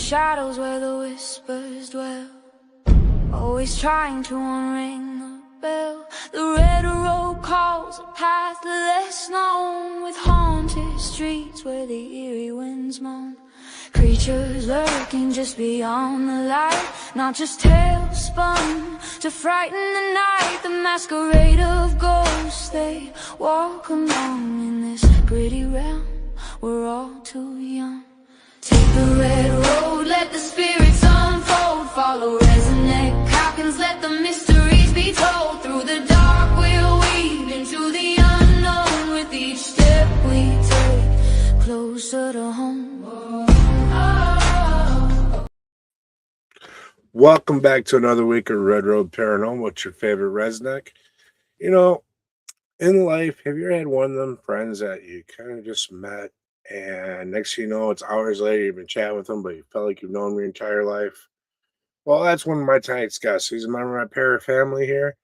shadows where the whispers dwell, always trying to unring the bell. The red road calls a path less known, with haunted streets where the eerie winds moan. Creatures lurking just beyond the light, not just tales spun to frighten the night. The masquerade of ghosts, they walk along in this gritty realm. We're all too young. Take the red road, let the spirits unfold. Follow Rez Ed Levine, let the mysteries be told. Through the dark we'll weave into the unknown. With each step we take, closer to home. Welcome back to another week of Road Paranormal. What's your favorite redneck? You know, in life, have you ever had one of them friends that you kind of just met, and next thing you know, it's hours later, you've been chatting with them, but you felt like you've known them your entire life? Well, that's one of my tonight's guests. He's a member of my para family here,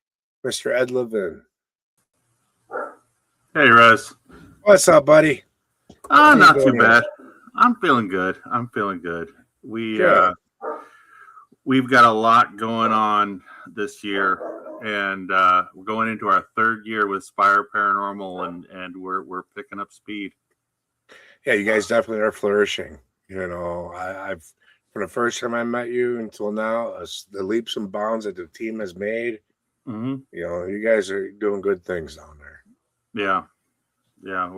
Mr. Ed Levine. Hey, Rez. What's up, buddy? Not too bad. I'm feeling good. We've got a lot going on this year, and we're going into our third year with Spire Paranormal, and we're picking up speed. Yeah, you guys definitely are flourishing. You know, I've from the first time I met you until now, the leaps and bounds that the team has made. Mm-hmm. You know, you guys are doing good things down there. Yeah,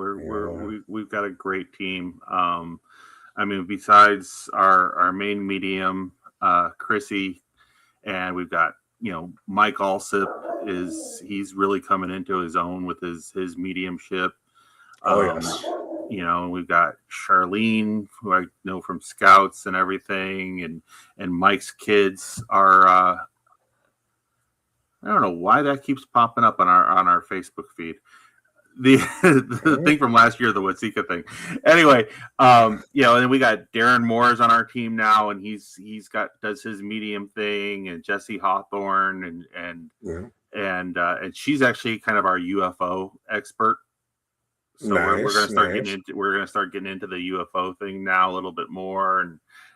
we've got a great team. Besides our main medium, Chrissy, and we've got Mike Alsip he's really coming into his own with his mediumship. Yes. We've got Charlene, who I know from Scouts and everything, and Mike's kids are I don't know why that keeps popping up on our Facebook feed. The thing from last year, the Watsika thing. Anyway, and then we got Darren Moore's on our team now, and he's does his medium thing, and Jesse Hawthorne, and she's actually kind of our UFO expert. So we're going to start getting into the UFO thing now a little bit more,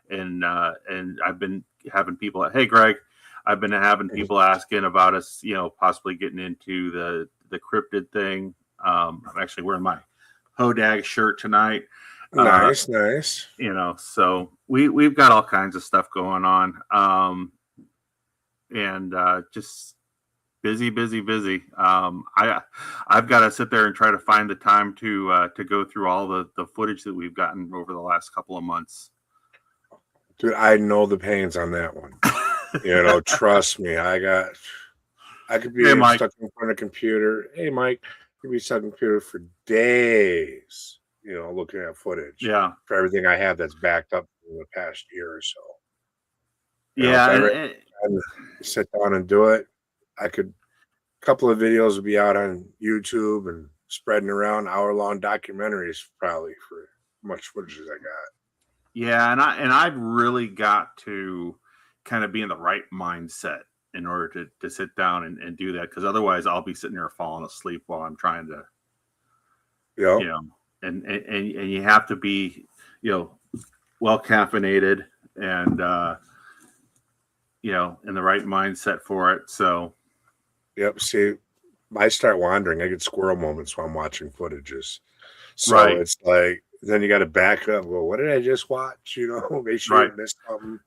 and I've been having people. Hey, Greg, I've been having people asking about us, possibly getting into the cryptid thing. I'm actually wearing my Hodag shirt tonight. Nice. So we've got all kinds of stuff going on, and just busy. I've got to sit there and try to find the time to go through all the footage that we've gotten over the last couple of months. Dude, I know the pains on that one. Trust me. I could be stuck in front of a computer. Hey, Mike. Could be stuck in the computer for days, looking at footage. Yeah. For everything I have that's backed up in the past year or so. And sit down and do it. A couple of videos will be out on YouTube and spreading around, hour-long documentaries probably for much footage as I got. Yeah, and I've really got to kind of be in the right mindset in order to sit down and do that, because otherwise I'll be sitting there falling asleep while I'm trying to, and you have to be, well caffeinated and, in the right mindset for it. So, yep. See, I start wandering. I get squirrel moments while I'm watching footages. So right. It's like, then you got to back up. Well, what did I just watch? Make sure you missed something.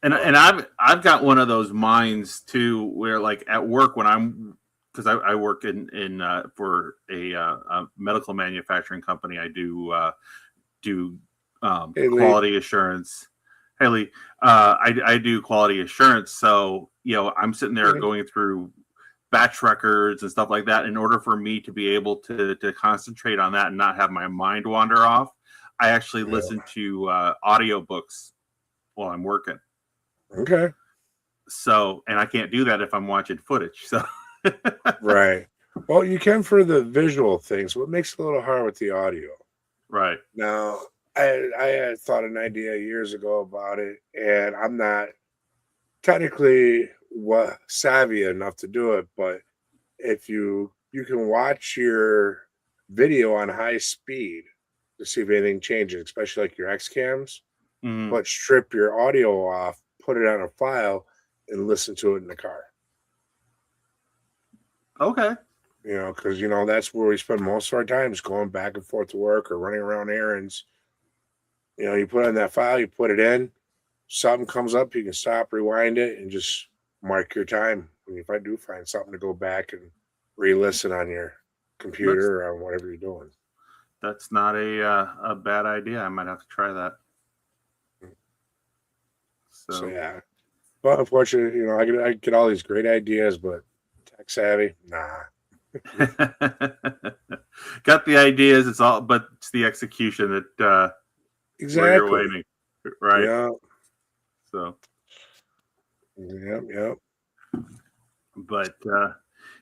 And I've got one of those minds too, where like at work because I work in for a medical manufacturing company. I do quality assurance. Hey Lee, I do quality assurance. So I'm sitting there going through batch records and stuff like that. In order for me to be able to concentrate on that and not have my mind wander off, I actually listen to audiobooks while I'm working. Okay. So, and I can't do that if I'm watching footage. So, right. Well, you can for the visual things. What makes it a little hard with the audio? Right. Now, I had thought an idea years ago about it, and I'm not technically savvy enough to do it. But if you can watch your video on high speed to see if anything changes, especially like your X cams. but strip your audio off, put it on a file, and listen to it in the car. Okay. You know, because, you know, that's where we spend most of our time, is going back and forth to work or running around errands. You know, you put it in that file, you put it in, something comes up, you can stop, rewind it, and just mark your time. And if I do find something, to go back and re-listen on your computer or on whatever you're doing. That's not a bad idea. I might have to try that. So yeah. But unfortunately, you know, I get all these great ideas, but tech savvy, nah. Got the ideas, but it's the execution that exactly where you're waiting, right? Yeah. So yep. But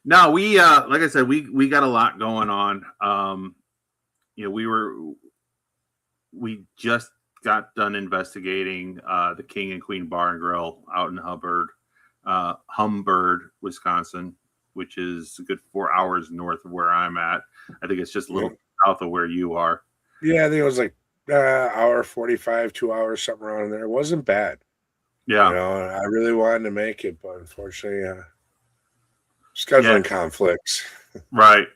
no, we like I said, we got a lot going on. You know, we just got done investigating the King and Queen Bar and Grill out in Humbird, Wisconsin, which is a good 4 hours north of where I'm at. I think it's just a little south of where you are. Yeah, I think it was like hour 45, 2 hours, something around there. It wasn't bad. Yeah. You know, I really wanted to make it, but unfortunately, scheduling conflicts. Right.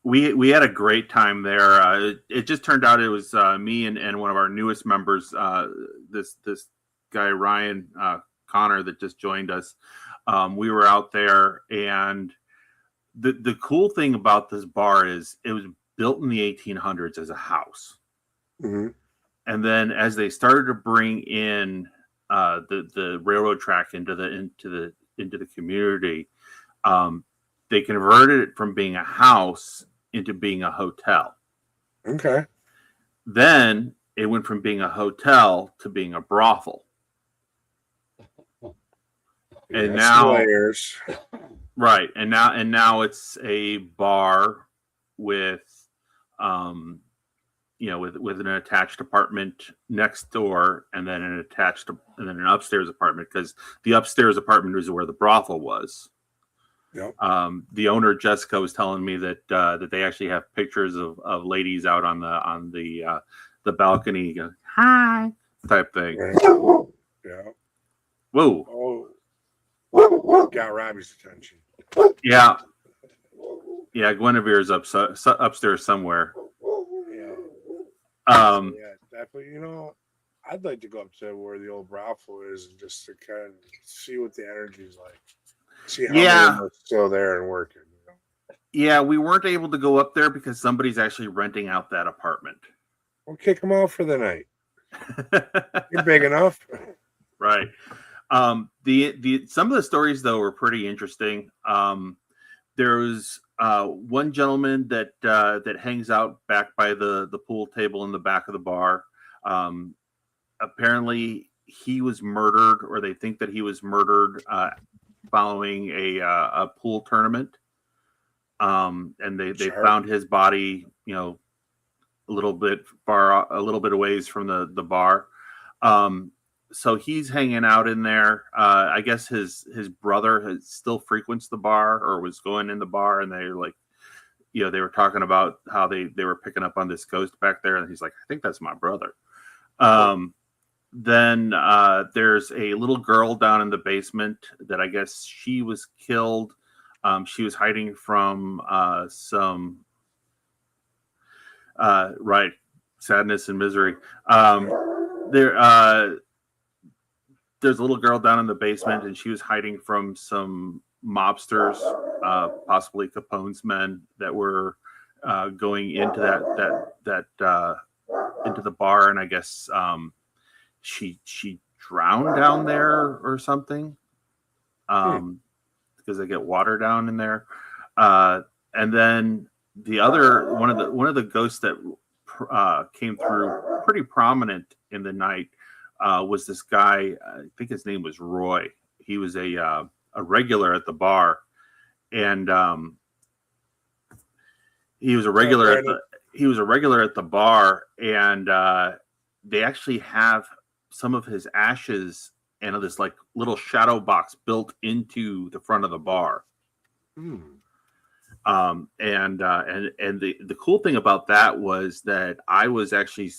We had a great time there. It just turned out it was me and one of our newest members, this guy Ryan Connor, that just joined us. We were out there, and the cool thing about this bar is it was built in the 1800s as a house. Mm-hmm. And then as they started to bring in the railroad track into the community, they converted it from being a house into being a hotel. Okay. Then it went from being a hotel to being a brothel. And now layers. Right. And now it's a bar with with an attached apartment next door, and then an upstairs apartment, because the upstairs apartment was where the brothel was. Yep. The owner, Jessica, was telling me that they actually have pictures of ladies out on the balcony, hi type thing. Yeah. Whoa. Oh. Got Robbie's attention. Yeah. Yeah, Guinevere's upstairs somewhere. Yeah. Yeah, definitely. You know, I'd like to go up to where the old brothel is, and just to kind of see what the energy is like. See how many are still there and working. You know? Yeah, we weren't able to go up there because somebody's actually renting out that apartment. We'll kick them out for the night. You're big enough. Right. The some of the stories, though, were pretty interesting. There was one gentleman that hangs out back by the pool table in the back of the bar. Apparently, he was murdered, or they think that he was murdered following a pool tournament. And they found his body, you know, a little bit away from the bar. So he's hanging out in there. I guess his brother still frequents the bar, or was going in the bar, and they were talking about how they were picking up on this ghost back there, and he's like, I think that's my brother. Then there's a little girl down in the basement that I guess she was killed. She was hiding from some sadness and misery. There's a little girl down in the basement, and she was hiding from some mobsters, possibly Capone's men, that were going into that into the bar, and I guess she drowned down there or something, because they get water down in there. And then the other one of the ghosts that came through pretty prominent in the night was this guy. I think his name was Roy. He was a regular at the bar, and he was a regular at the bar, and they actually have some of his ashes and this like little shadow box built into the front of the bar. And the cool thing about that was that I was actually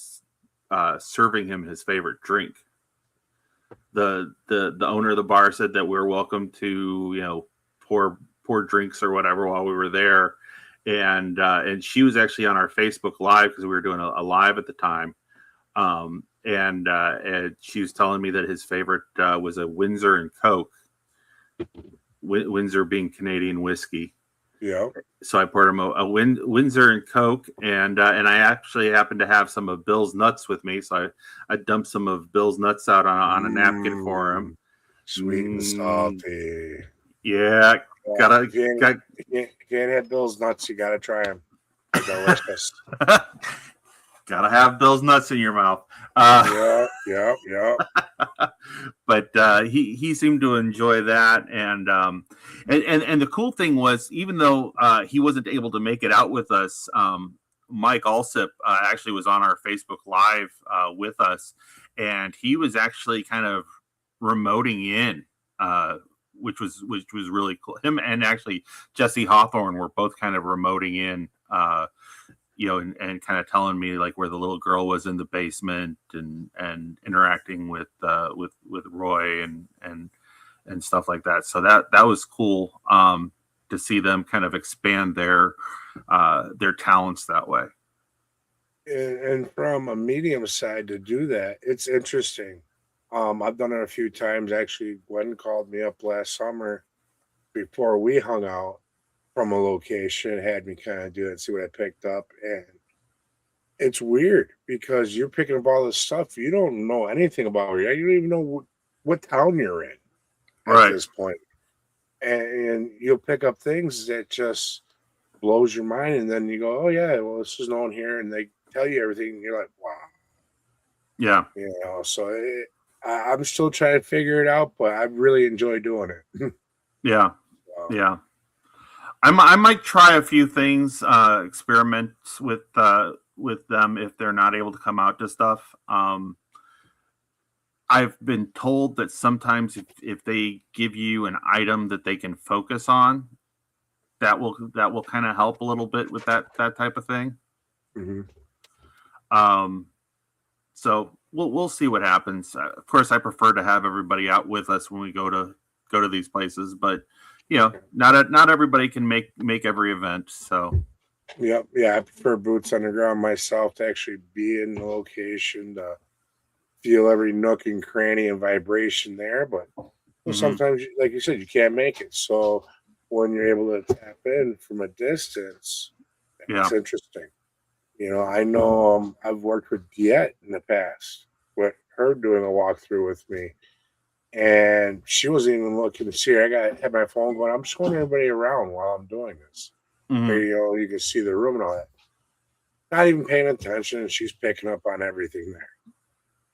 serving him his favorite drink. The owner of the bar said that we're welcome to, pour drinks or whatever while we were there. And she was actually on our Facebook Live because we were doing a live at the time. And she was telling me that his favorite was a Windsor and Coke. Windsor being Canadian whiskey. Yeah. So I poured him a Windsor and Coke, and I actually happened to have some of Bill's nuts with me, so I dumped some of Bill's nuts out on a napkin for him. Sweet and salty. Yeah, if you can't have Bill's nuts, you gotta try them. They're delicious. Gotta have Bill's nuts in your mouth. Yeah. But he seemed to enjoy that, and the cool thing was, even though he wasn't able to make it out with us, Mike Alsip actually was on our Facebook Live with us, and he was actually kind of remoting in, which was really cool. Him and actually Jesse Hawthorne were both kind of remoting in. And kind of telling me like where the little girl was in the basement, and interacting with Roy and stuff like that. So that was cool to see them kind of expand their talents that way. And from a medium side to do that, it's interesting. I've done it a few times. Actually, Gwen called me up last summer before we hung out from a location, had me kind of do it, see what I picked up. And it's weird because you're picking up all this stuff you don't know anything about. You don't even know what town you're in at this point. And you'll pick up things that just blows your mind. And then you go, oh, yeah, well, this is known here. And they tell you everything. And you're like, wow. Yeah. So I'm still trying to figure it out, but I really enjoy doing it. Yeah. Yeah. I might try a few things, experiments with them if they're not able to come out to stuff. I've been told that sometimes if they give you an item that they can focus on, that will kind of help a little bit with that type of thing. Mm-hmm. So we'll see what happens. Of course, I prefer to have everybody out with us when we go to these places, but not everybody can make every event. So yeah, I prefer boots on the ground myself, to actually be in the location, to feel every nook and cranny and vibration there. But sometimes, like you said, you can't make it. So when you're able to tap in from a distance, it's interesting. I know I've worked with Diet in the past, with her doing a walkthrough with me. And she wasn't even looking to see her. I had my phone going, I'm showing everybody around while I'm doing this. Mm-hmm. You can see the room and all that. Not even paying attention, and she's picking up on everything there.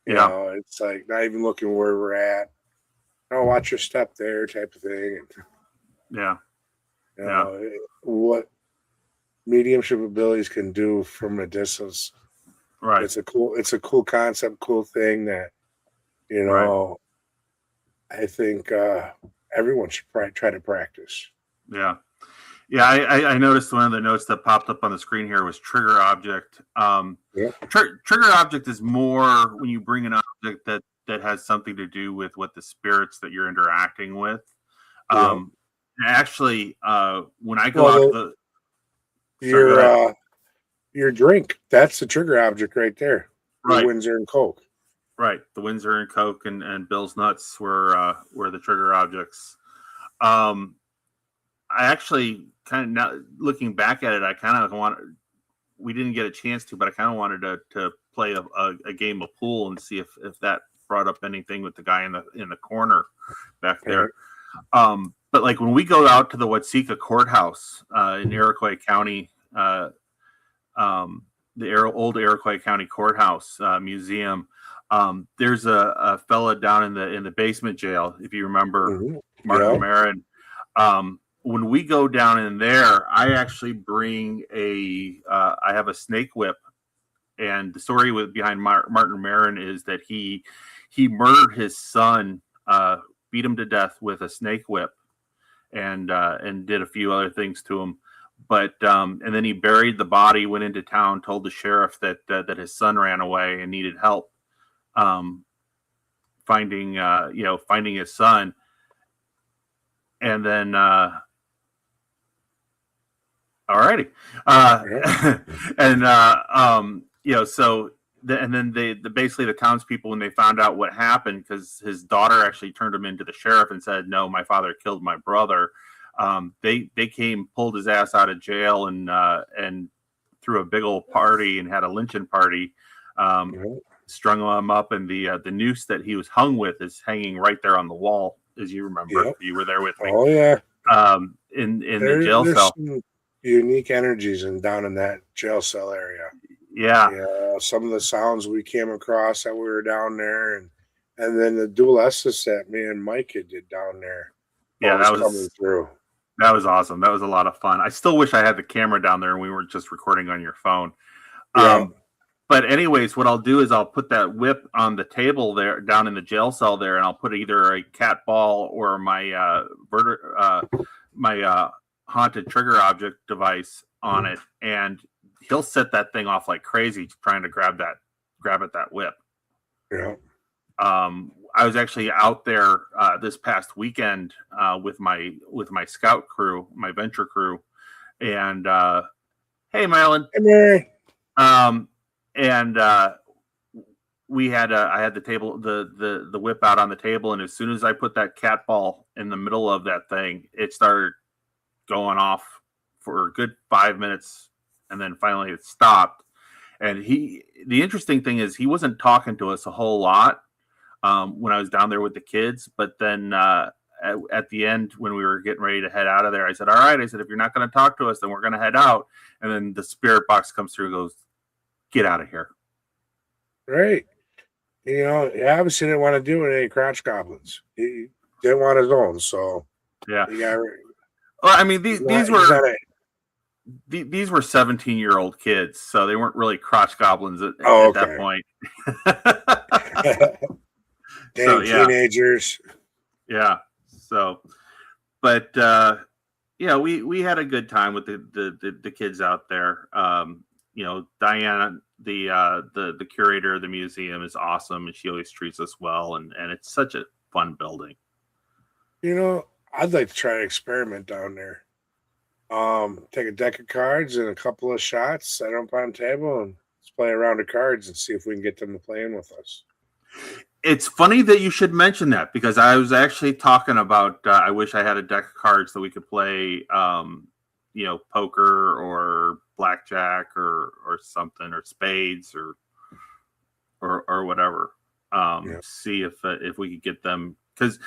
You know, it's like not even looking where we're at. Watch your step there, type of thing. What mediumship abilities can do from a distance. Right. It's a cool concept, cool thing that, I think everyone should probably try to practice. Yeah. I noticed one of the notes that popped up on the screen here was trigger object. Trigger object is more when you bring an object that has something to do with what the spirits that you're interacting with. Actually, when I go out to your drink, that's the trigger object right there. Right. The Windsor and Coke. Right, the Windsor and Coke and Bill's nuts were the trigger objects. I actually kind of, now looking back at it, I kind of we didn't get a chance to, but I kind of wanted to play a game of pool and see if that brought up anything with the guy in the corner back there. But like when we go out to the Watseka Courthouse in Iroquois County, the old Iroquois County Courthouse Museum. There's a fella down in the basement jail, if you remember, Martin Marin. When we go down in there, I actually bring I have a snake whip, and the story behind Martin Marin is that he murdered his son, beat him to death with a snake whip, and did a few other things to him. and then he buried the body, went into town, told the sheriff that his son ran away and needed help finding his son. And then alrighty. And then basically the townspeople, when they found out what happened, because his daughter actually turned him into the sheriff and said, "No, my father killed my brother." They came, pulled his ass out of jail, and threw a big old party and had a lynching party. Strung him up, and the noose that he was hung with is hanging right there on the wall, as you remember. Yep. You were there with me. Oh yeah. In the jail cell. Some unique energies down in that jail cell area. Yeah. Some of the sounds we came across that we were down there, and then the dual Estes that me and Mike did down there. Yeah, that was coming through. That was awesome. That was a lot of fun. I still wish I had the camera down there and we weren't just recording on your phone. But anyways, what I'll do is I'll put that whip on the table there, down in the jail cell there, and I'll put either a cat ball or my haunted trigger object device on it, and he'll set that thing off like crazy, trying to grab at that whip. Yeah. I was actually out there this past weekend with my scout crew, my venture crew, and hey, Mylan. Hey, Mary. And we had I had the table, the whip out on the table, and as soon as I put that cat ball in the middle of that thing, it started going off for a good 5 minutes, and then finally it stopped. And the interesting thing is he wasn't talking to us a whole lot when I was down there with the kids, but then at the end, when we were getting ready to head out of there, I said, "All right," I said, "if you're not going to talk to us, then we're going to head out." And then the spirit box comes through and goes, "Get out of here." Right. He obviously didn't want to do with any crotch goblins. He didn't want his own, so yeah. Well, I mean, these were 17-year-old kids, so they weren't really crotch goblins at that point. Teenagers. Yeah. So, but we had a good time with the kids out there. Diana, the curator of the museum, is awesome, and she always treats us well, and it's such a fun building. I'd like to try an experiment down there. Take a deck of cards and a couple of shots, set them up on the table, and let's play a round of cards and see if we can get them to play in with us. It's funny that you should mention that, because I was actually talking about I wish I had a deck of cards that we could play poker or blackjack or something, or spades or whatever. See if we could get them, because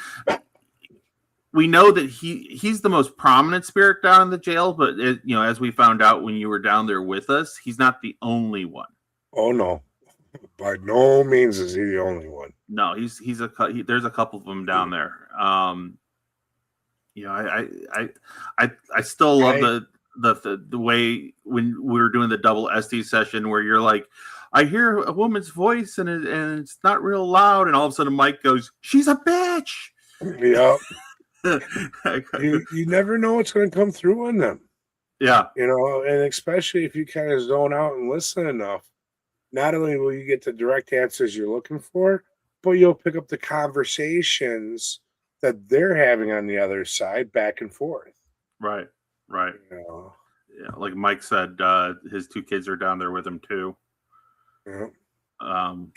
we know that he's the most prominent spirit down in the jail, but as we found out when you were down there with us, he's not the only one. Oh no, by no means is he the only one. No, there's a couple of them down there. I still love the way when we were doing the double SD session where you're like, I hear a woman's voice and it's not real loud, and all of a sudden Mike goes, "She's a bitch." Yeah. you never know what's going to come through on them. Yeah. And especially if you kind of zone out and listen enough, not only will you get the direct answers you're looking for, but you'll pick up the conversations that they're having on the other side, back and forth. Right. Yeah, like Mike said, his two kids are down there with him too. Yeah. I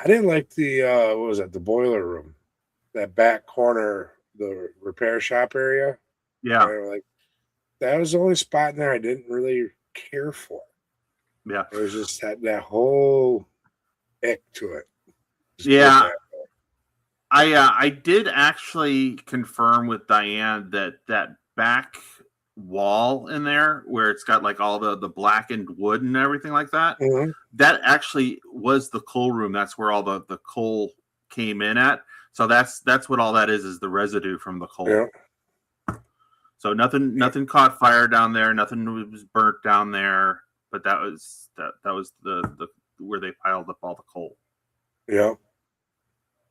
didn't like the what was that? The boiler room, that back corner, the repair shop area. Yeah. Like that was the only spot in there I didn't really care for. Yeah. It was just that whole ick to it. Yeah. I did actually confirm with Diane that back wall in there where it's got like all the blackened wood and everything like that, that actually was the coal room. That's where all the coal came in at. So that's what all that is the residue from the coal. Yeah. So nothing caught fire down there, nothing was burnt down there, but that was the where they piled up all the coal. Yeah.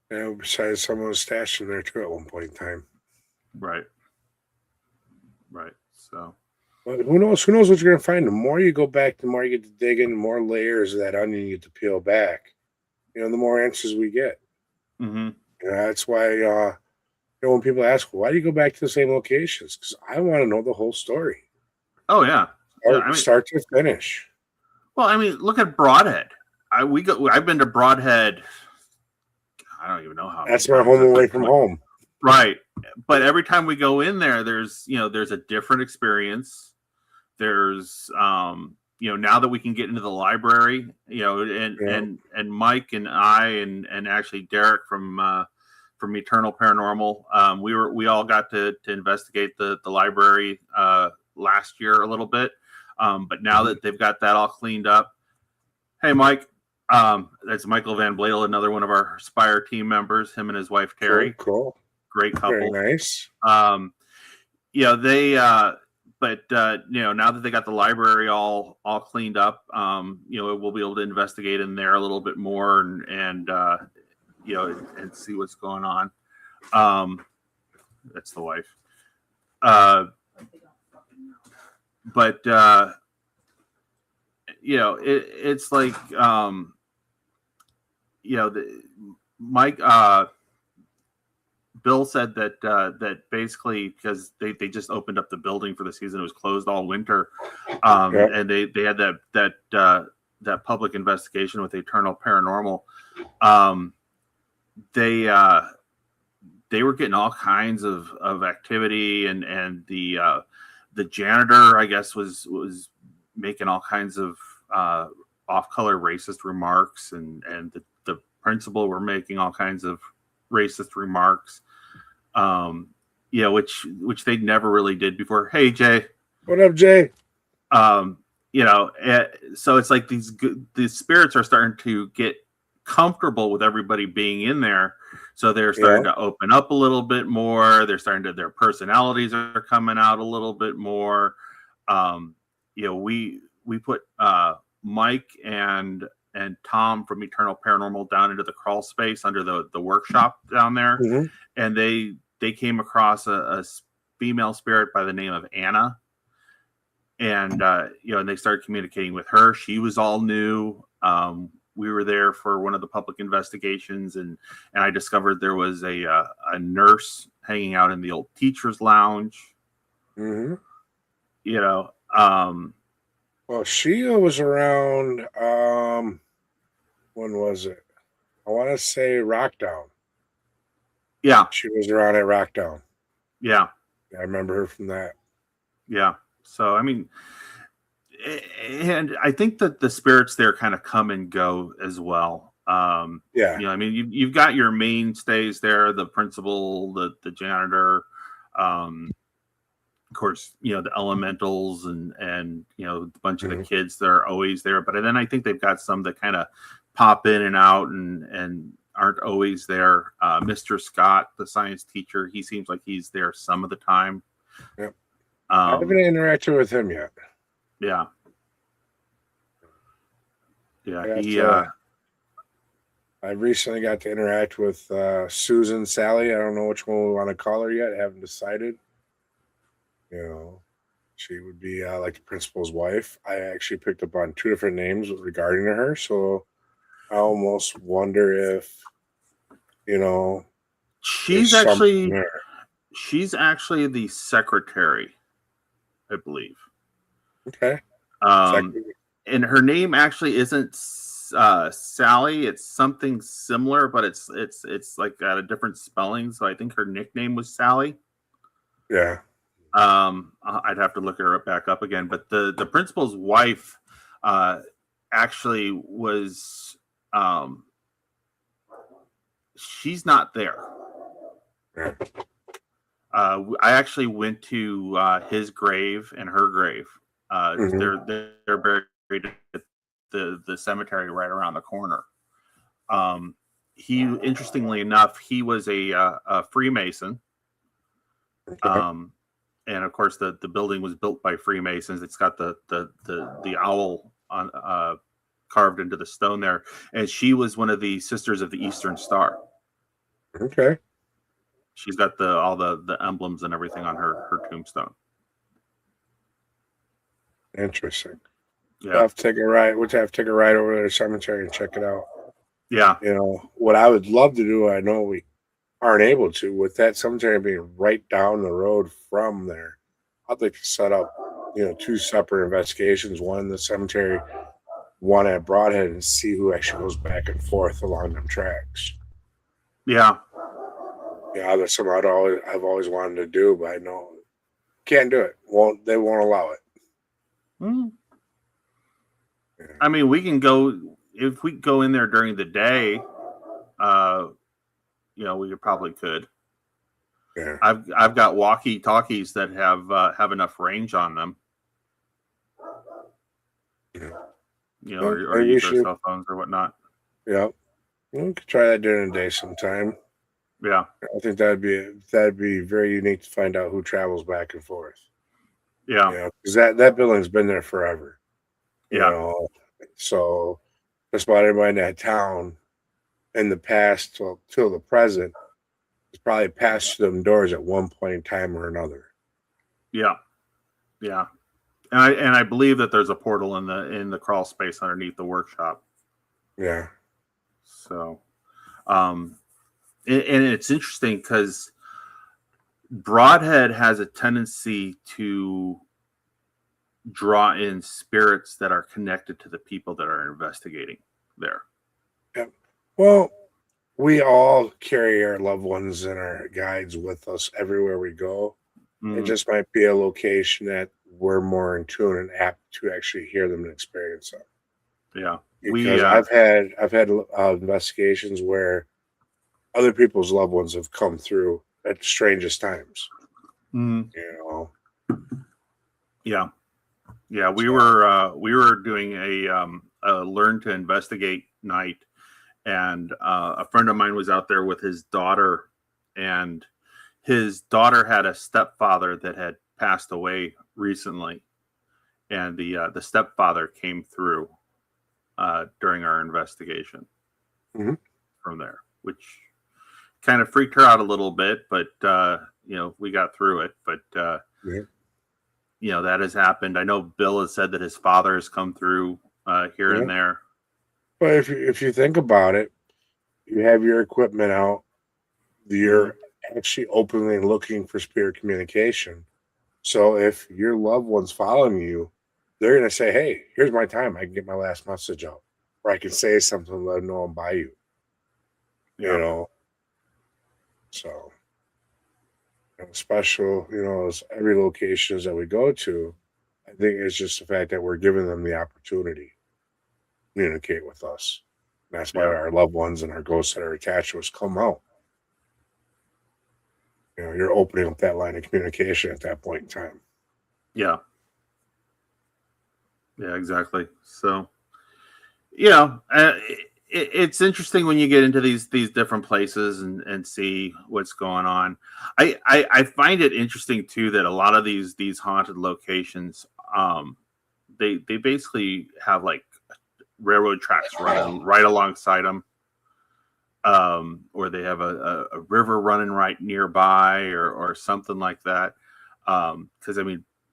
Besides, someone was stashed in there too at one point in time. Right. Right. So, but who knows? Who knows what you're going to find? The more you go back, the more you get to dig in, the more layers of that onion you get to peel back. The more answers we get. mm-hmm. That's why, when people ask, why do you go back to the same locations? Because I want to know the whole story. Oh yeah. Start to finish. Well, I mean, look at Broadhead. I've been to Broadhead. I don't even know how. That's my home away from home. Right. But every time we go in there, there's a different experience. There's, now that we can get into the library, and Mike and I and actually Derek from Eternal Paranormal, we all got to investigate the library last year a little bit. But now that they've got that all cleaned up, hey, Mike, that's Michael Van Bladel, another one of our Spire team members, him and his wife, Terry. Cool. Great couple. Very nice. They, but now that they got the library all cleaned up, we'll be able to investigate in there a little bit more and see what's going on. That's the wife. But it's like Mike Bill said that basically because they just opened up the building for the season, it was closed all winter, and they had that public investigation with Eternal Paranormal. They were getting all kinds of activity, and the janitor, I guess, was making all kinds of off-color racist remarks, and the principal were making all kinds of racist remarks, which they never really did before. Hey, Jay. What up, Jay? So it's like these spirits are starting to get comfortable with everybody being in there. So they're starting to open up a little bit more. Their personalities are coming out a little bit more. We put Mike and Tom from Eternal Paranormal down into the crawl space under the workshop down there. Mm-hmm. And they came across a female spirit by the name of Anna. And, and they started communicating with her. She was all new. We were there for one of the public investigations, and I discovered there was a nurse hanging out in the old teacher's lounge. Mm-hmm. Well, Sheila was around, when was it? I want to say Rockdown. Yeah. She was around at Rockdown. Yeah. I remember her from that. Yeah. So, I mean, and I think that the spirits there kind of come and go as well. I mean, you've got your mainstays there, the principal, the janitor, of course, the elementals and a bunch of the kids that are always there. But then I think they've got some that kind of pop in and out and aren't always there. Mr. Scott, the science teacher, he seems like he's there some of the time. Yep. I haven't interacted with him yet. Yeah. Yeah. I recently got to interact with Susan Sally. I don't know which one we want to call her yet. I haven't decided. She would be like the principal's wife. I actually picked up on 2 different names regarding to her. So I almost wonder if, she's actually the secretary, I believe. Okay. And her name actually isn't Sally. It's something similar, but it's like got a different spelling. So I think her nickname was Sally. Yeah. I'd have to look her back up again. But the principal's wife actually was. She's not there. Yeah. I actually went to his grave and her grave. They're buried at the cemetery right around the corner. He, interestingly enough, he was a Freemason. Okay. And of course, the building was built by Freemasons. It's got the owl on carved into the stone there, and she was one of the Sisters of the Eastern Star. Okay. She's got all the emblems and everything on her tombstone. Interesting. Yeah. We'll have to take a ride. We'll have to take a ride over to the cemetery and check it out. Yeah. You know, what I would love to do, I know we aren't able to, with that cemetery being right down the road from there, I'd like to set up, two separate investigations, one in the cemetery, one at Broadhead, and see who actually goes back and forth along them tracks. Yeah. Yeah, that's something I've always wanted to do, but I know can't do it. They won't allow it. Hmm. Yeah. I mean, we can go if we go in there during the day. We probably could. Yeah. I've got walkie talkies that have enough range on them. Yeah. Or use our cell phones or whatnot. Yeah. We could try that during the day sometime. Yeah. I think that'd be very unique to find out who travels back and forth. Yeah. Because that building's been there forever. Yeah. So just about everybody in that town in the past till the present has probably passed through them doors at one point in time or another. Yeah. Yeah. And I believe that there's a portal in the crawl space underneath the workshop. Yeah. So, and it's interesting because Broadhead has a tendency to draw in spirits that are connected to the people that are investigating there. Yeah. Well, we all carry our loved ones and our guides with us everywhere we go. It just might be a location that we're more in tune and apt to actually hear them and experience them. Yeah, because I've had investigations where other people's loved ones have come through at the strangest times. Yeah. We were doing a learn to investigate night, and a friend of mine was out there with his daughter, and his daughter had a stepfather that had passed away recently, and the stepfather came through during our investigation from there, which kind of freaked her out a little bit, but we got through it. But that has happened. I know Bill has said that his father has come through here and there. But if you think about it, you have your equipment out, you're actually openly looking for spirit communication. So if your loved one's following you, they're going to say, hey, here's my time. I can get my last message out. Or I can say something to let them know I'm by you. So special, as every locations that we go to, I think it's just the fact that we're giving them the opportunity to communicate with us. And that's why our loved ones and our ghosts that are attached to us come out. You're opening up that line of communication at that point in time. Yeah, exactly. So, it's interesting when you get into these different places and see what's going on. I find it interesting too that a lot of these haunted locations, they basically have like railroad tracks running right alongside them, or they have a river running right nearby, or something like that. Because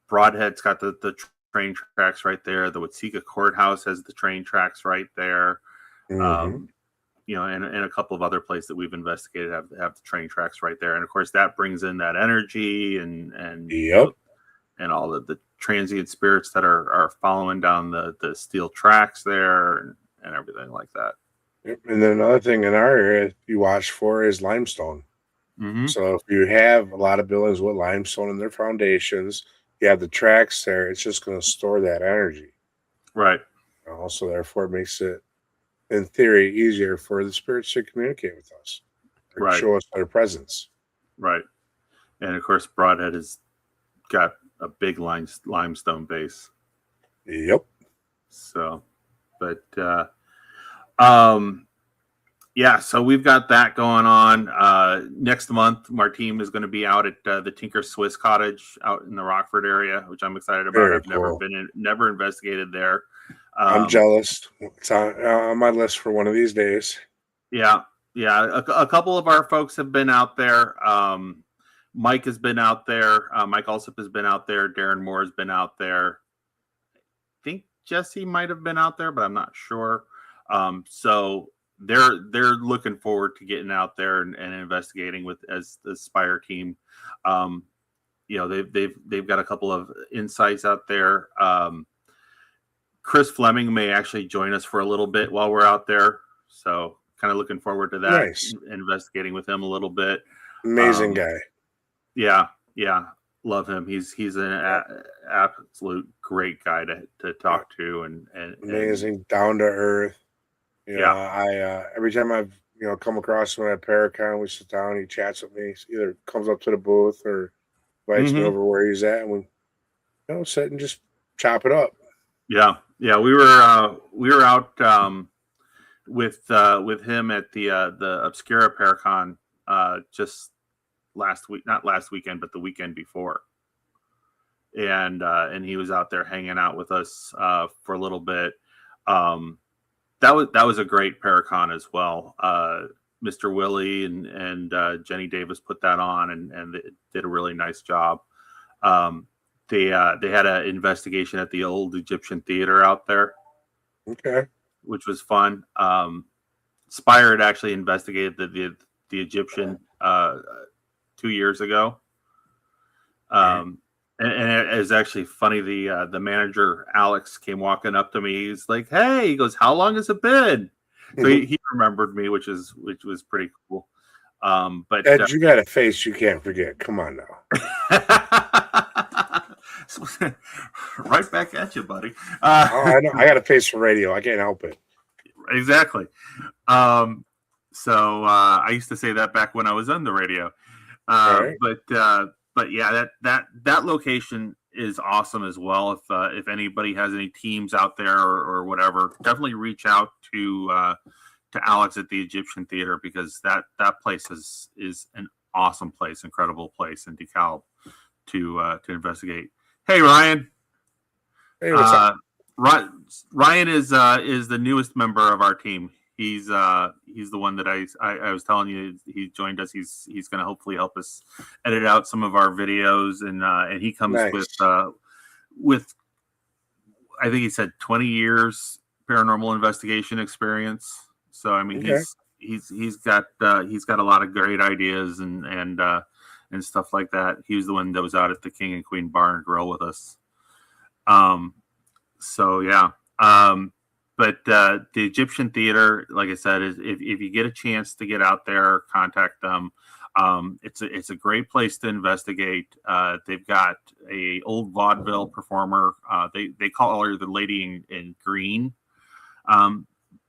Broadhead's got the train tracks right there. The Watsika Courthouse has the train tracks right there. And a couple of other places that we've investigated have the train tracks right there. And of course, that brings in that energy and all the transient spirits that are following down the steel tracks there and everything like that. And then another thing in our area you watch for is limestone. So if you have a lot of buildings with limestone in their foundations, you have the tracks there, it's just going to store that energy. Right. Also, therefore, it makes it, in theory, easier for the spirits to communicate with us. Or show us their presence. Right. And of course, Broadhead has got a big limestone base. Yep. So, but so we've got that going on. Next month, Martine is going to be out at the Tinker Swiss Cottage out in the Rockford area, which I'm excited about. I've never investigated there. I'm jealous. It's on my list for one of these days. Yeah. A couple of our folks have been out there. Mike has been out there. Mike Alsop has been out there. Darren Moore has been out there. Jesse might have been out there, but I'm not sure. So they're looking forward to getting out there and investigating with as the Spire team. They've got a couple of insights out there. Chris Fleming may actually join us for a little bit while we're out there. So kind of looking forward to that. Nice. Investigating with him a little bit. Amazing guy. Yeah. Love him. He's an absolute great guy to talk to and amazing, down to earth. I every time I've come across him at Paracon, we sit down, he chats with me. He either comes up to the booth or invites me over where he's at, and we sit and just chop it up. Yeah. We were out with him at the Obscura Paracon just last week, not last weekend, but the weekend before. And he was out there hanging out with us for a little bit. That was a great Paracon as well. Mr. Willie and Jenny Davis put that on and they did a really nice job. They had an investigation at the old Egyptian theater out there. Okay. Which was fun. Spire had actually investigated the Egyptian 2 years ago. And it is actually funny. The manager Alex came walking up to me. He's like, "Hey," he goes, "How long has it been?" So he remembered me, which was pretty cool. But Ed, you got a face you can't forget. Come on now. Right back at you, buddy. I know. I got a face for radio. I can't help it. Exactly. So I used to say that back when I was on the radio. Right. But yeah, that location is awesome as well. If anybody has any teams out there or whatever, definitely reach out to Alex at the Egyptian Theater, because that place is an awesome place, incredible place in DeKalb to investigate. Hey, Ryan. Hey, what's up? Ryan is the newest member of our team. He's the one that I was telling you he joined us. He's going to hopefully help us edit out some of our videos, and he comes with I think he said 20 years paranormal investigation experience. So I mean he's got a lot of great ideas and stuff like that. He was the one that was out at the King and Queen Bar and Grill with us. So yeah. But the Egyptian Theater, like I said, is if you get a chance to get out there, contact them. It's a great place to investigate. They've got a old vaudeville performer. They call her the lady in green.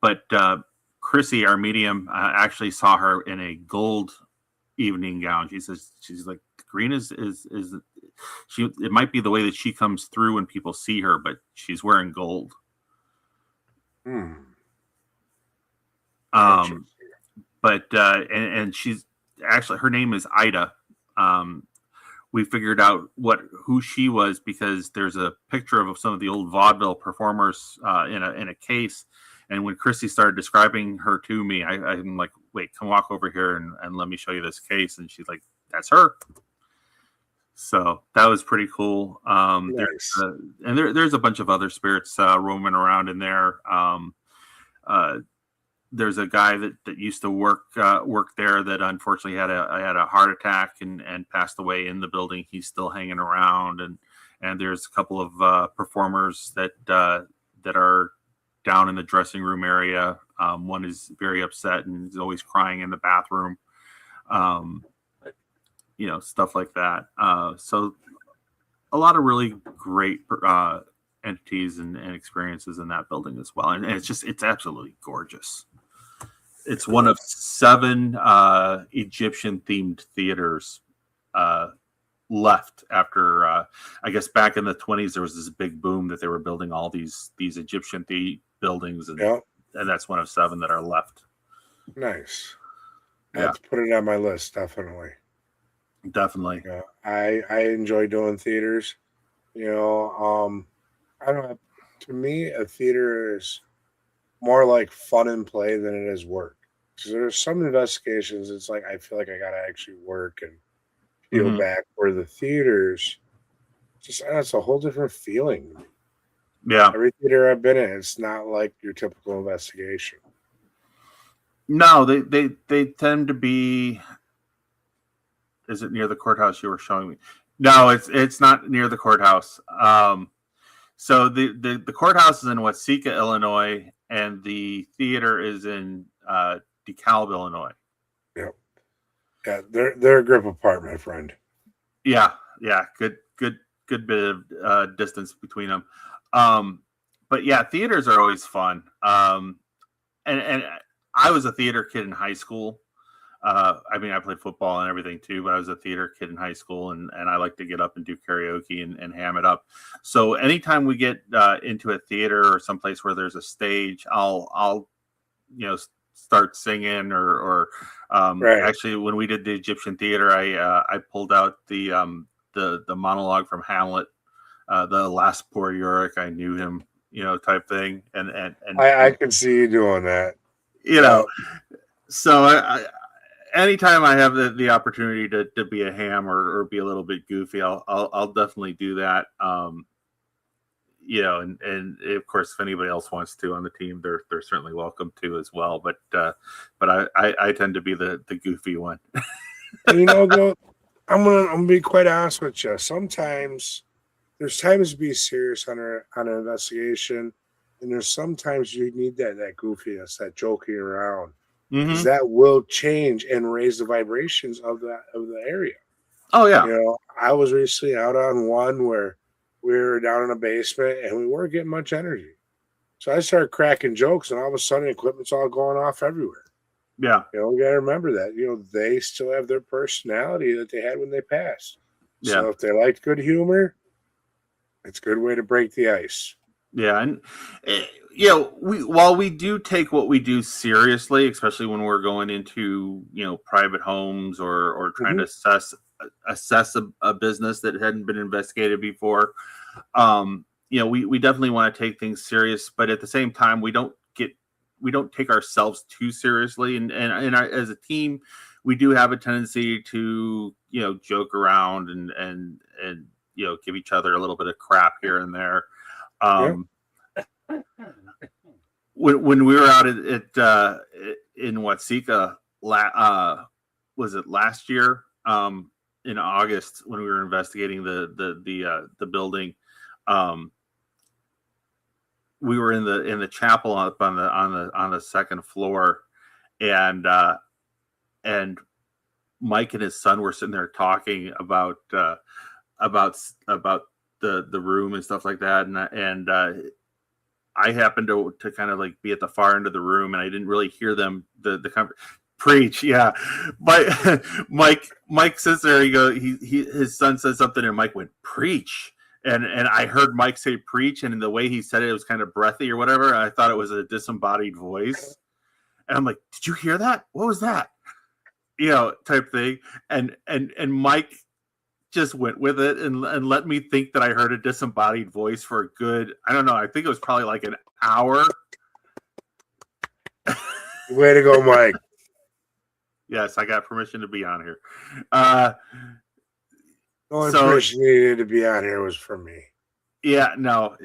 But Chrissy, our medium, actually saw her in a gold evening gown. She says she's like, green is she. It might be the way that she comes through when people see her, but she's wearing gold. But and she's actually, her name is Ida. We figured out who she was because there's a picture of some of the old vaudeville performers in a case. And when Christy started describing her to me, I'm like, wait, come walk over here and let me show you this case. And she's like, that's her. So that was pretty cool. Nice. There's a bunch of other spirits roaming around in there. There's a guy that used to work there that unfortunately had a heart attack and passed away in the building. He's still hanging around, and there's a couple of performers that are down in the dressing room area. One is very upset and is always crying in the bathroom. Stuff like that. So a lot of really great entities and experiences in that building as well. And it's absolutely gorgeous. It's one of 7 Egyptian themed theaters left after, I guess back in the 1920s, there was this big boom that they were building all these Egyptian buildings. And that's one of 7 that are left. Nice. I have to put it on my list. Definitely. I enjoy doing theaters. I don't know. To me, a theater is more like fun and play than it is work. Because there's some investigations, it's like I feel like I gotta actually work and feel back. Where the theaters, that's a whole different feeling. Yeah. Every theater I've been in, it's not like your typical investigation. No, they tend to be. Is it near the courthouse you were showing me? No, it's not near the courthouse. So the courthouse is in Waseca, Illinois, and the theater is in DeKalb, Illinois. Yep. Yeah, they're a grip apart, my friend. Yeah, good bit of distance between them. But yeah, theaters are always fun. And I was a theater kid in high school. I mean, I played football and everything too, but I was a theater kid in high school, and I like to get up and do karaoke and ham it up. So anytime we get into a theater or someplace where there's a stage, I'll start singing or Right. actually when we did the Egyptian theater, I pulled out the monologue from Hamlet, the last poor Yorick, I knew him, type thing, and I can see you doing that. So anytime I have the opportunity to be a ham or be a little bit goofy, I'll definitely do that. And of course, if anybody else wants to on the team, they're certainly welcome to as well. But I tend to be the goofy one. Though, I'm gonna be quite honest with you. Sometimes there's times to be serious on an investigation, and there's sometimes you need that goofiness, that joking around. Because that will change and raise the vibrations of the area. Oh yeah. I was recently out on one where we were down in a basement and we weren't getting much energy. So I started cracking jokes, and all of a sudden equipment's all going off everywhere. Yeah. We gotta remember that. They still have their personality that they had when they passed. Yeah. So if they liked good humor, it's a good way to break the ice. Yeah, and while we do take what we do seriously, especially when we're going into private homes or trying to assess a business that hadn't been investigated before, we definitely want to take things serious, but at the same time we don't take ourselves too seriously, and as a team we do have a tendency to joke around and give each other a little bit of crap here and there. When we were out at in Waseca, was it last year in August when we were investigating the building? We were in the chapel up on the second floor, and Mike and his son were sitting there talking about the room and stuff like that, and I happened to kind of like be at the far end of the room, and I didn't really hear them the preach. Yeah, but Mike sits there. His son says something, and Mike went preach, and I heard Mike say preach, and the way he said it was kind of breathy or whatever. And I thought it was a disembodied voice, and I'm like, did you hear that? What was that? Type thing, and Mike just went with it and let me think that I heard a disembodied voice for a good, I don't know, I think it was probably like an hour. Way to go, Mike. Yes, I got permission to be on here. The only permission you needed to be on here was from me. Yeah, no.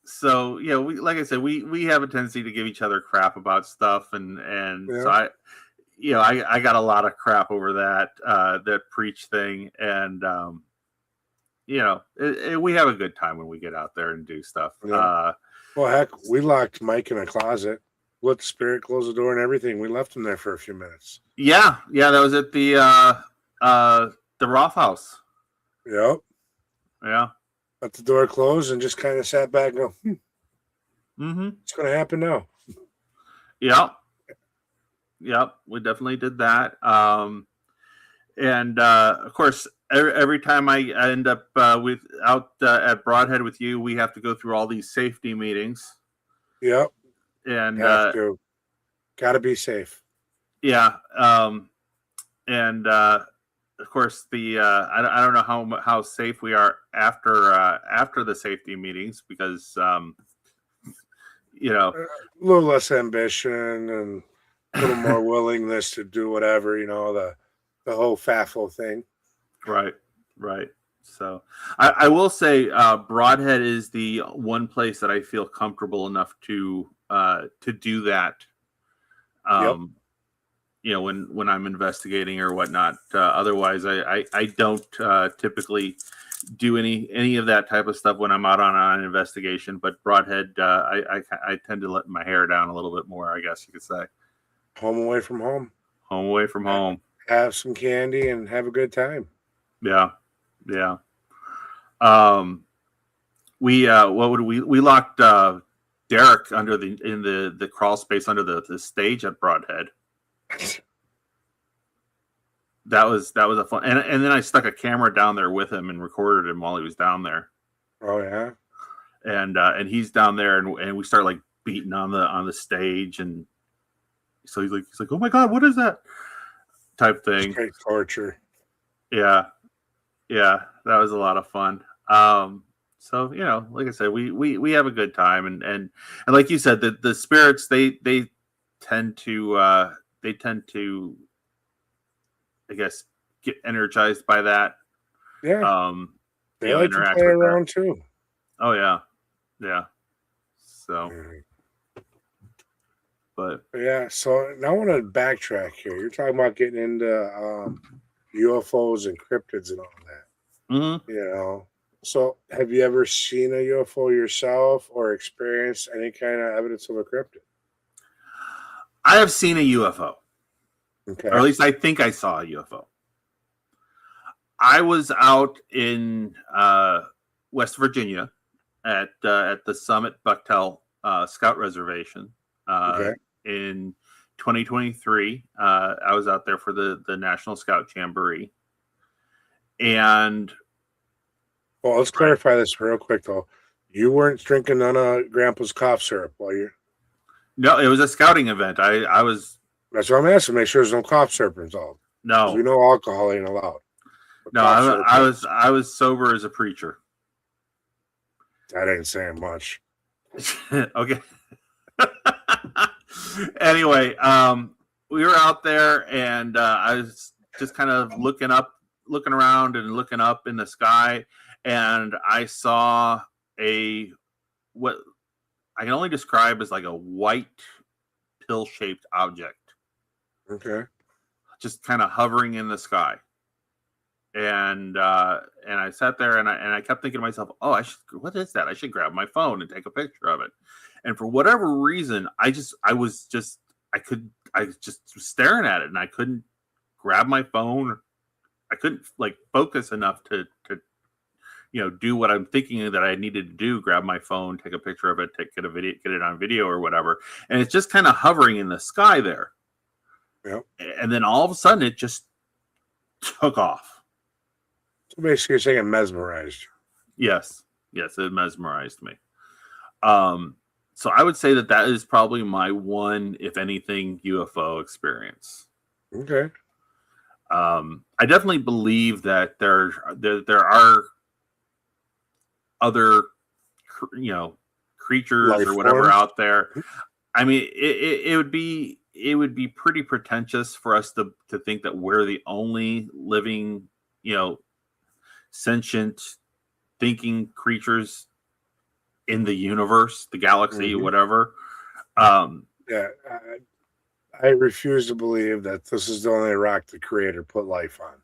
So like I said, we have a tendency to give each other crap about stuff, and so I got a lot of crap over that preach thing, and we have a good time when we get out there and do stuff. Yeah. Well, heck, we locked Mike in a closet, let the spirit close the door and everything. We left him there for a few minutes. Yeah, that was at the Roth House. Yep. Yeah. Let the door close and just kind of sat back and go, what's going to happen now? Yep, we definitely did that. And of course, every time I end up at Broadhead with you, we have to go through all these safety meetings. Yep. And got to be safe. Yeah. And of course, I don't know how safe we are after the safety meetings, because a little less ambition and a little more willingness to do whatever, the whole FAFO thing. Right. So I will say Broadhead is the one place that I feel comfortable enough to do that. Yep. When I'm investigating or whatnot. Otherwise, I don't typically do any of that type of stuff when I'm out on an investigation. But Broadhead, I tend to let my hair down a little bit more, I guess you could say. Home away from home. Home away from home. Have some candy and have a good time. Yeah. We locked Derek in the crawl space under the stage at Broadhead. That was a fun, and then I stuck a camera down there with him and recorded him while he was down there. Oh yeah, and he's down there, and we start like beating on the stage, and so he's like, oh my god, what is that type thing? Straight torture. Yeah, that was a lot of fun. So like I said, we have a good time, and like you said, the spirits they tend to I guess get energized by that. Yeah. They like to play around too. Oh yeah. So, but yeah. So now I want to backtrack here. You're talking about getting into UFOs and cryptids and all that. Mm-hmm. So have you ever seen a UFO yourself or experienced any kind of evidence of a cryptid? I have seen a UFO. Okay. Or at least I think I saw a UFO. I was out in West Virginia at the Summit Bucktail Scout Reservation in 2023. I was out there for the National Scout Jamboree. And well, let's clarify this real quick though. You weren't drinking none of Grandpa's cough syrup while you. No, it was a scouting event. I was. That's what I'm asking. Make sure there's no cough syrup involved. No, we know alcohol ain't allowed. No, I was sober as a preacher. That ain't saying much. Okay. Anyway, we were out there, and I was just kind of looking around and looking up in the sky, and I saw what I can only describe as like a white pill-shaped object. Okay. Just kind of hovering in the sky. And I sat there and I kept thinking to myself, oh, what is that? I should grab my phone and take a picture of it. And for whatever reason, I was just staring at it, and I couldn't grab my phone. I couldn't like focus enough to do what I'm thinking that I needed to do, grab my phone, take a picture of it, get it on video or whatever. And it's just kind of hovering in the sky there. Yep. And then all of a sudden it just took off. So basically you're saying it mesmerized you. Yes, it mesmerized me. So I would say that is probably my one, if anything, UFO experience. Okay. I definitely believe that there are other, creatures life or whatever forms out there. I mean, it would be pretty pretentious for us to think that we're the only living, sentient, thinking creatures in the universe, the galaxy, whatever. Yeah, I refuse to believe that this is the only rock the Creator put life on.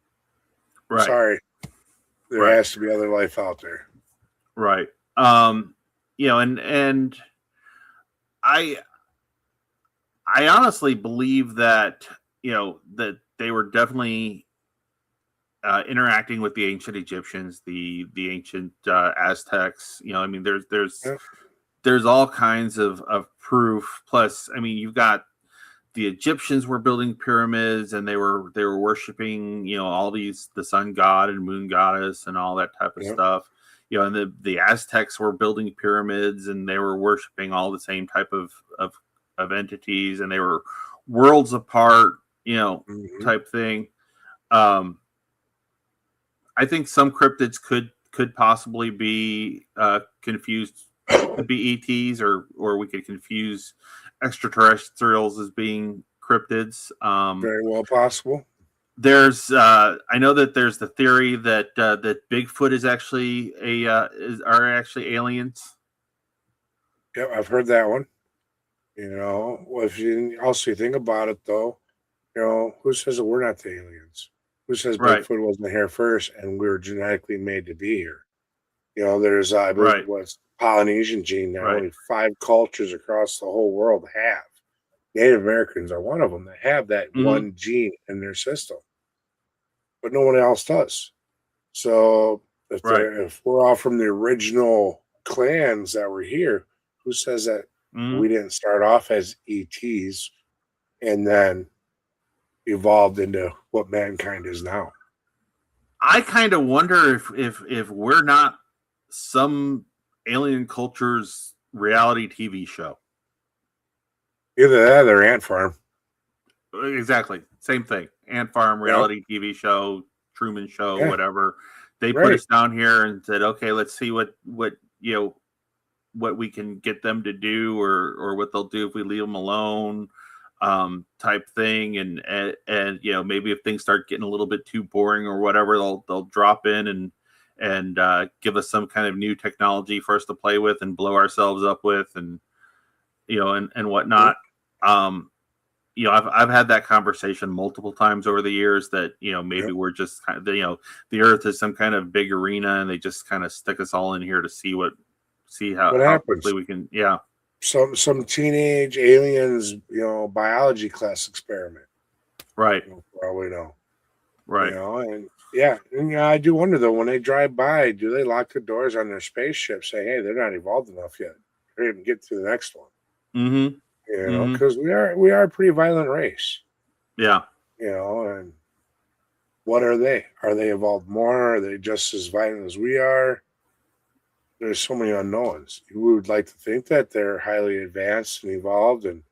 Right. Sorry, there has to be other life out there. Right. And I honestly believe that that they were definitely interacting with the ancient Egyptians, the ancient Aztecs. I mean, there's all kinds of proof. Plus, I mean, you've got the Egyptians were building pyramids, and they were worshiping, all the sun god and moon goddess and all that type of stuff. And the Aztecs were building pyramids, and they were worshiping all the same type of entities, and they were worlds apart, type thing. I think some cryptids could possibly be confused, could be ETs, or we could confuse extraterrestrials as being cryptids. Very well possible. There's I know that there's the theory that that Bigfoot is actually are actually aliens. Yeah, I've heard that one. You know, well, if you also think about it, though, you know, who says that we're not the aliens? Who says Right, Bigfoot wasn't here first and we were genetically made to be here? You know, there's, I believe, right, what's Polynesian gene that right. only 5 cultures across the whole world have. Native Americans are one of them that have that Hmm. one gene in their system, but no one else does. So Right. if we're all from the original clans that were here, who says that Hmm. we didn't start off as ETs and then evolved into what mankind is now? I kind of wonder if we're not some alien culture's reality TV show. Either that or ant farm. Exactly. Same thing. Ant Farm Yep. reality TV show, Truman Show, Yeah. whatever. They put Right. us down here and said, okay, let's see what you know what we can get them to do or what they'll do if we leave them alone, type thing. And you know, maybe if things start getting a little bit too boring or whatever, they'll drop in and give us some kind of new technology for us to play with and blow ourselves up with, and you know, and Mhm. whatnot. Um, you know, I've had that conversation multiple times over the years that, you know, maybe Yep. we're just kind of, you know, the earth is some kind of big arena and they just kind of stick us all in here to see What how quickly happens? we can. Yeah. Some teenage aliens, you know, biology class experiment. Right. You know, for all we know, you Right. know, and yeah, and yeah, I do wonder though when they drive by, do they lock the doors on their spaceship, say, "Hey, they're not evolved enough yet. They didn't get to the next one." Mm-hmm. You know, Mm-hmm. because we are a pretty violent race. Yeah. You know, and what are they? Are they evolved more? Are they just as violent as we are? There's so many unknowns. We would like to think that they're highly advanced and evolved and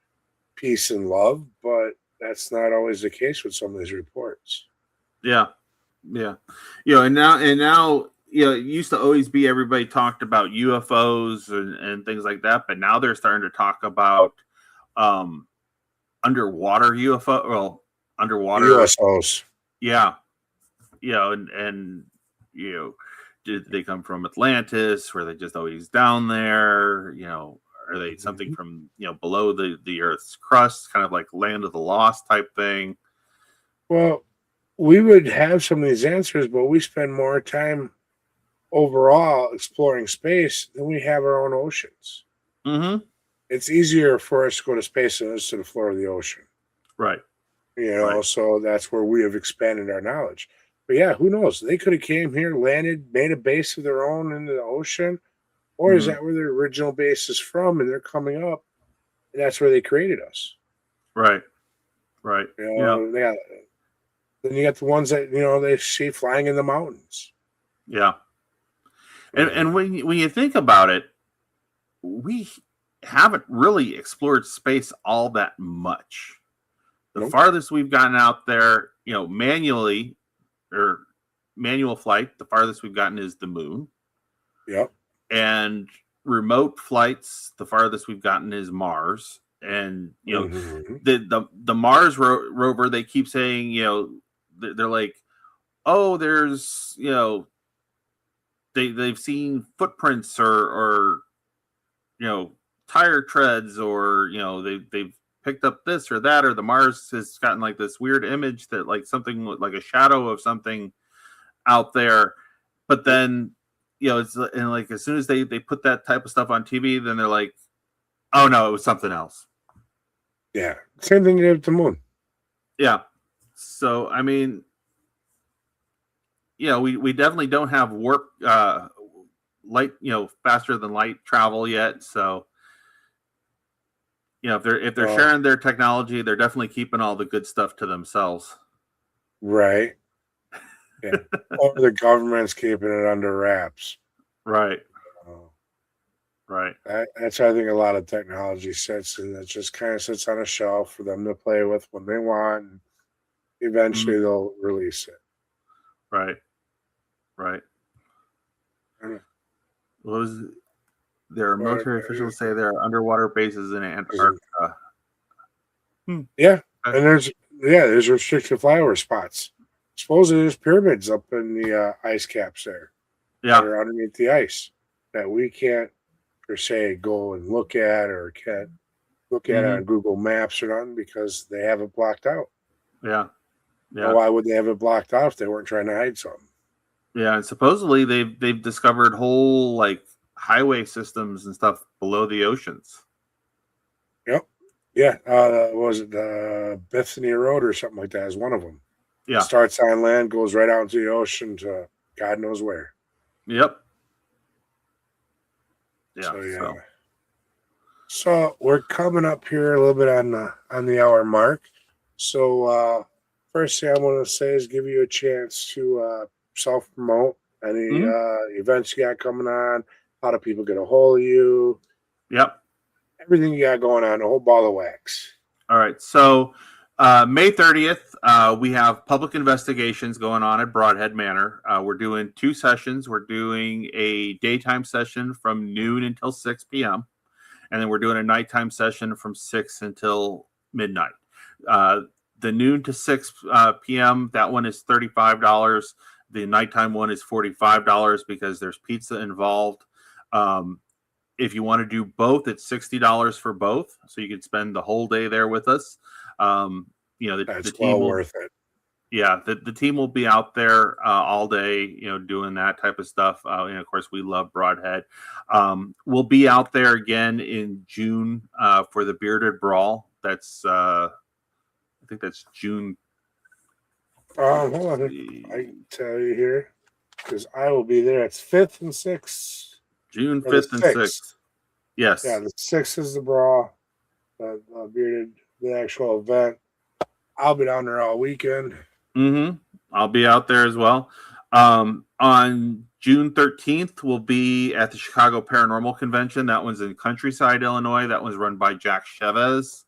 peace and love, but that's not always the case with some of these reports. Yeah. Yeah. You know, and now, you know, it used to always be everybody talked about UFOs and things like that, but now they're starting to talk about um underwater UFO, well, underwater. USOs. Yeah. You know, and you know, did they come from Atlantis? Were they just always down there? You know, are they something Mhm. from, you know, below the Earth's crust, kind of like Land of the Lost type thing? Well, we would have some of these answers, but we spend more time overall exploring space than we have our own oceans. Mm-hmm. It's easier for us to go to space than it is to the floor of the ocean. Right. You Right. know, so that's where we have expanded our knowledge. But yeah, who knows? They could have came here, landed, made a base of their own in the ocean, or is Mm-hmm. that where their original base is from and they're coming up and that's where they created us? Right. Right. You Yeah. know, then you got the ones that, you know, they see flying in the mountains. Yeah. You And know. when you think about it, we haven't really explored space all that much. The Nope. farthest we've gotten out there, you know, manually or manual flight, the farthest we've gotten is the moon. Yep. And remote flights, the farthest we've gotten is Mars. And you know, Hmm. the Mars rover, they keep saying, you know, they're like, oh, there's, you know, they've seen footprints or you know, tire treads, or you know, they've picked up this or that, or the Mars has gotten like this weird image that like something like a shadow of something out there. But Yep. then, you know, it's and like as soon as they put that type of stuff on TV, then they're like, oh no, it was something else. Yeah. Same thing you did with the moon. Yeah. So I mean, you know, we definitely don't have warp light, you know, faster than light travel yet. So you know, if they're Well, sharing their technology, they're definitely keeping all the good stuff to themselves. right. Yeah. Or the government's keeping it under wraps. Right. Uh, Right. that's how I think a lot of technology sits, and it just kind of sits on a shelf for them to play with when they want. And Mhm. eventually, they'll release it. Right. Right. I don't know. What was there are But, military officials say there are underwater bases in isn't- Antarctica. Hmm. yeah, Okay. and there's restricted flyover spots. supposedly there's pyramids up in the ice caps there that Yeah. are underneath the ice that we can't per se go and look at or can't look at on Google Maps or nothing because they have it blocked out. Yeah. Well, Yeah. why would they have it blocked out if they weren't trying to hide something? Yeah. And supposedly they've discovered whole like highway systems and stuff below the oceans. Yep. Yeah. Was it Bethany Road or something like that? Is one of them. Yeah. Starts on land, goes right out into the ocean to God knows where. Yep. Yeah. So yeah. So we're coming up here a little bit on the hour mark. So first thing I want to say is give you a chance to self promote any events you got coming on. How do people get a hold of you? Yep. Everything you got going on, a whole ball of wax. All right. So May 30th, we have public investigations going on at Broadhead Manor. We're doing 2 sessions. We're doing a daytime session from noon until 6 p.m. And then we're doing a nighttime session from 6 until midnight. The noon to 6 p.m., that one is $35. The nighttime one is $45 because there's pizza involved. If you want to do both, it's $60 for both. So you can spend the whole day there with us. That's the team well will, worth it. Yeah, the team will be out there all day, doing that type of stuff. And of course, we love Broadhead. We'll be out there again in June for the Bearded Brawl. That's I think that's June. Hold on, I can tell you here because I will be there. It's 5th and 6th. June 5th and 6th. Yes. Yeah, the 6th is the brawl. The actual event. I'll be down there all weekend. I'll be out there as well. On June 13th, we'll be at the Chicago Paranormal Convention. That one's in Countryside, Illinois. That one's run by Jack Chavez.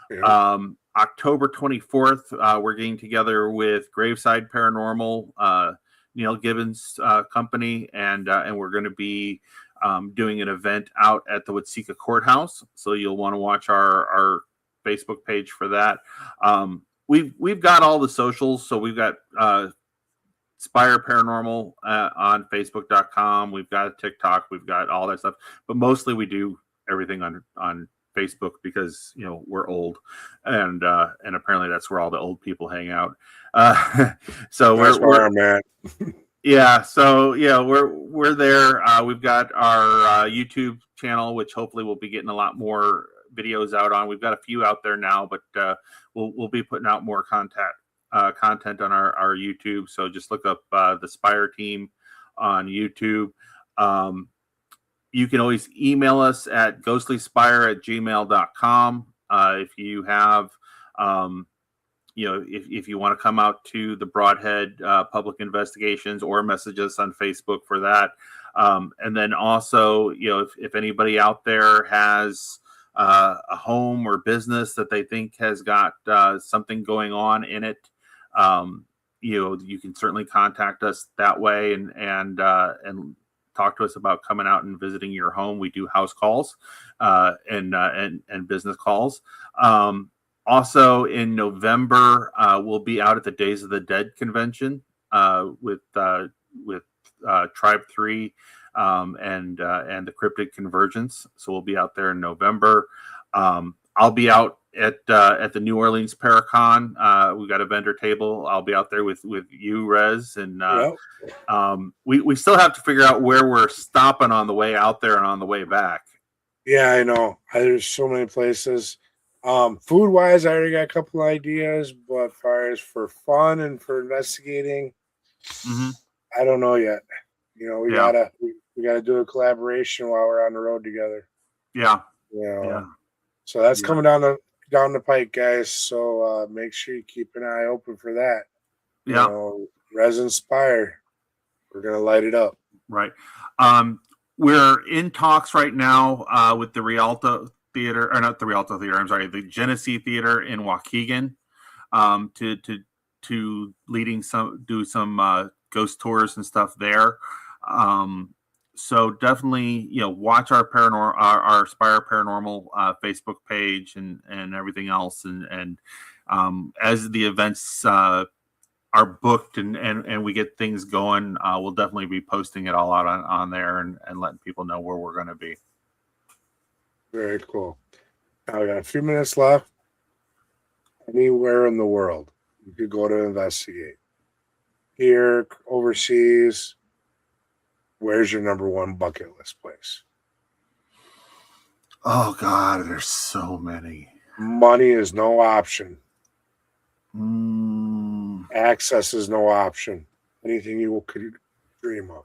Yeah. October 24th, we're getting together with Graveside Paranormal, Neil Gibbons' company, and we're going to be doing an event out at the Watseka Courthouse. So you'll want to watch our Facebook page for that. We've got all the socials. So we've got Spire Paranormal on Facebook.com. We've got TikTok. We've got all that stuff. But mostly we do everything on Facebook because we're old, and apparently that's where all the old people hang out. So that's where I'm at. Yeah, so we're there. We've got our YouTube channel, which hopefully we'll be getting a lot more videos out on. We've got a few out there now, but we'll be putting out more content on our YouTube. So just look up the Spire team on YouTube. You can always email us at ghostlyspire@gmail.com if you have if you want to come out to the Broadhead public investigations, or message us on Facebook for that. And then also, if anybody out there has a home or business that they think has got something going on in it, you can certainly contact us that way and talk to us about coming out and visiting your home. We do house calls and business calls. Also in November, we'll be out at the Days of the Dead convention with Tribe 3 and the Cryptid Convergence. So we'll be out there in November. I'll be out at the New Orleans Paracon. We've got a vendor table. I'll be out there with you, Rez, and we still have to figure out where we're stopping on the way out there and on the way back. Yeah, I know. There's so many places. Food wise, I already got a couple ideas, but as far as for fun and for investigating, I don't know yet. We gotta do a collaboration while we're on the road together. Yeah. So that's coming down the pike, guys. So make sure you keep an eye open for that. Rez Inspire, we're gonna light it up. Right. We're in talks right now with the Rialto Theater, or not the Rialto Theater, I'm sorry, the Genesee Theater in Waukegan, to do some ghost tours and stuff there. So definitely, watch our Spire Paranormal Facebook page and everything else, and as the events are booked and we get things going, we'll definitely be posting it all out on there and letting people know where we're going to be. Very cool. Now we got a few minutes left. Anywhere in the world you could go to investigate. Here, overseas, where's your number one bucket list place? Oh God, there's so many. Money is no option. Mm. Access is no option. Anything you could dream of.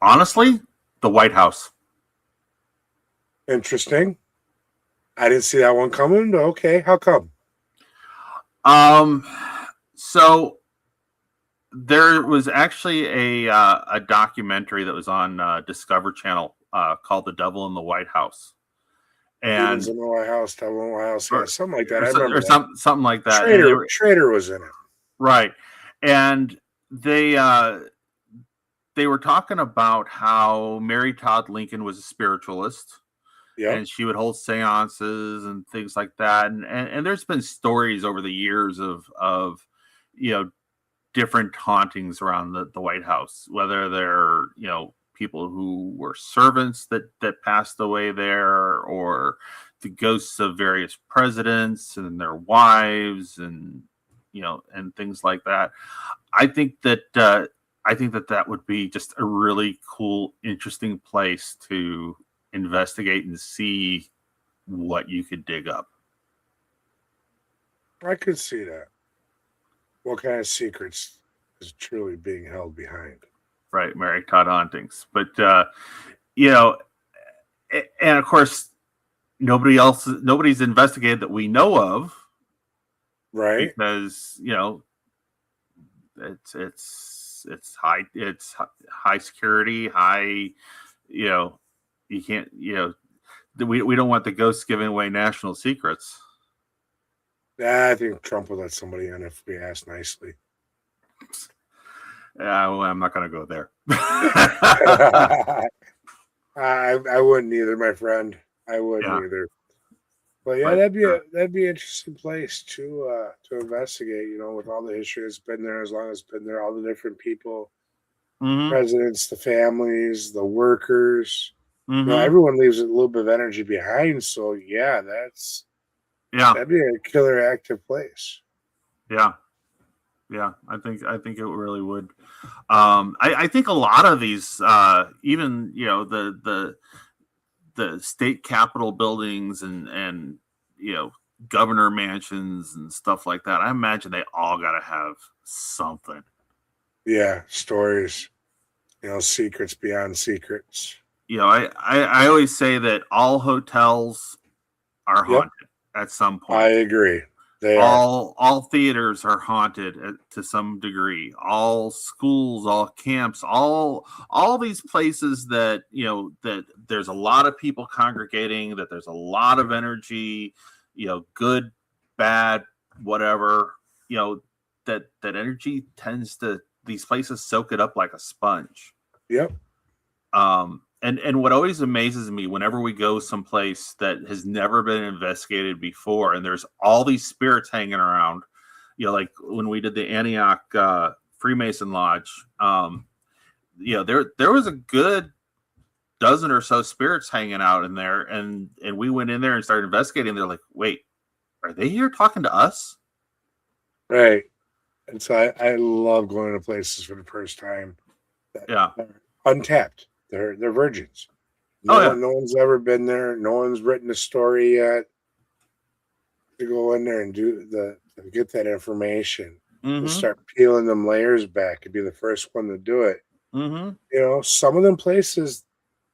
Honestly, the White House. Interesting. I didn't see that one coming, but okay. How come? So there was actually a documentary that was on Discovery Channel called "The Devil in the White House," and Demons in the White House, Devil in the White House, yeah, something like that. I remember or that. something like that. Schrader was in it, right? And they were talking about how Mary Todd Lincoln was a spiritualist. Yeah, and she would hold seances and things like that. And there's been stories over the years of different hauntings around the White House, whether they're people who were servants that passed away there, or the ghosts of various presidents and their wives, and and things like that. I think that would be just a really cool, interesting place to investigate and see what you could dig up. I could see that. What kind of secrets is truly being held behind? Right, Mary Todd hauntings. But and of course nobody's investigated that we know of. Right. Because it's high security, high, you can't, we don't want the ghosts giving away national secrets. I think Trump would let somebody in if we asked nicely. Well, I'm not going to go there. I wouldn't either, my friend. I wouldn't either. But yeah, that'd be an interesting place to investigate. With all the history that's been there, as long as it's been there, all the different people, presidents, the families, the workers. Everyone leaves a little bit of energy behind. So yeah, that'd be a killer active place. Yeah. I think it really would. I think a lot of these, even the state capitol buildings and governor mansions and stuff like that, I imagine they all got to have something. Yeah, stories. Secrets beyond secrets. I always say that all hotels are haunted at some point. I agree. All theaters are haunted to some degree. All schools, all camps, all these places that that there's a lot of people congregating, that there's a lot of energy, good, bad, whatever. That energy tends to, these places soak it up like a sponge. Yep. And what always amazes me whenever we go someplace that has never been investigated before, and there's all these spirits hanging around, like when we did the Antioch Freemason Lodge, there was a good dozen or so spirits hanging out in there, and we went in there and started investigating. They're like, wait, are they here talking to us? Right. And so I love going to places for the first time. Untapped. They're virgins. No one's ever been there. No one's written a story yet. To go in there and get that information, and start peeling them layers back, and be the first one to do it. Some of them places,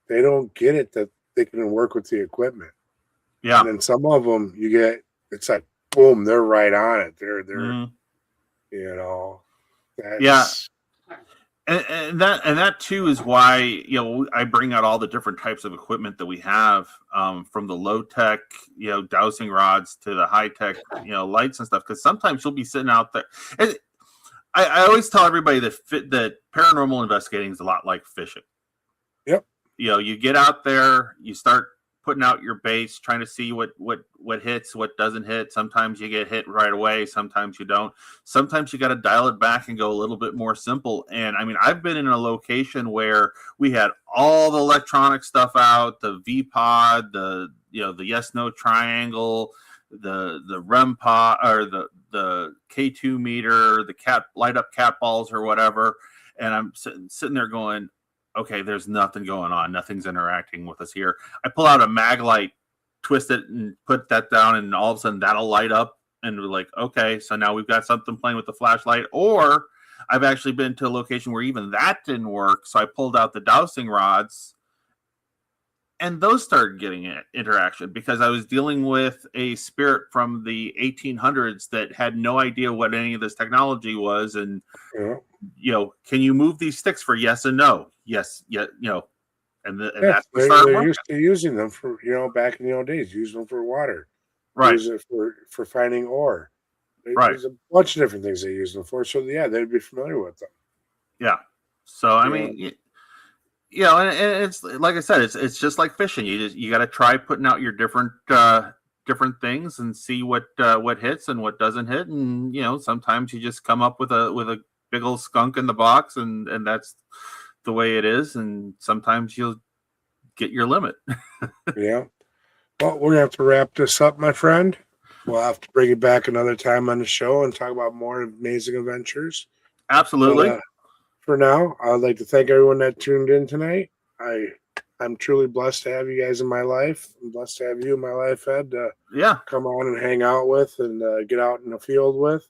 they don't get it that they can work with the equipment. Yeah, and then some of them you get, it's like boom, they're right on it. They're that's, And that too is why I bring out all the different types of equipment that we have, from the low tech dowsing rods to the high tech lights and stuff. Because sometimes you'll be sitting out there, and I always tell everybody that paranormal investigating is a lot like fishing. Yep. You get out there, you start putting out your baits, trying to see what hits, what doesn't hit. Sometimes you get hit right away. Sometimes you don't. Sometimes you got to dial it back and go a little bit more simple. And I mean, I've been in a location where we had all the electronic stuff out, the V pod, the yes no triangle, the REM pod, or the K2 meter, the light up cat balls or whatever. And I'm sitting there going, okay, there's nothing going on. Nothing's interacting with us here. I pull out a mag light, twist it, and put that down, and all of a sudden that'll light up. And we're like, okay, so now we've got something playing with the flashlight. Or I've actually been to a location where even that didn't work. So I pulled out the dowsing rods, and those started getting interaction because I was dealing with a spirit from the 1800s that had no idea what any of this technology was. And, can you move these sticks for yes and no? Yes, yeah, and that's they're used to using them for, back in the old days, use them for water, right? Use it for finding ore. Right. There's a bunch of different things they use them for. So yeah, they'd be familiar with them. Yeah. So I mean, and it's like I said, it's just like fishing. You got to try putting out your different things and see what hits and what doesn't hit. And sometimes you just come up with a big old skunk in the box, and that's the way it is. And sometimes you'll get your limit. Yeah. Well, we're gonna have to wrap this up, my friend. We'll have to bring you back another time on the show and talk about more amazing adventures. Absolutely. For now, I'd like to thank everyone that tuned in tonight. I'm truly blessed to have you guys in my life. I'm blessed to have you in my life, Ed, to come on and hang out with and get out in the field with.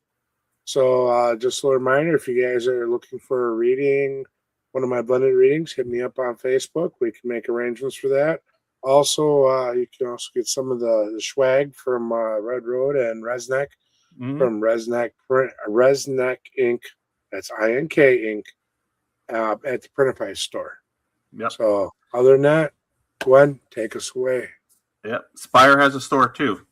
So just a reminder, if you guys are looking for a reading, one of my blended readings, hit me up on Facebook. We can make arrangements for that. Also, you can also get some of the swag from Red Road and Reznek from Reznek Inc. That's INK Inc. At the Printify store. Yep. So other than that, Gwen, take us away. Yep. Spire has a store too.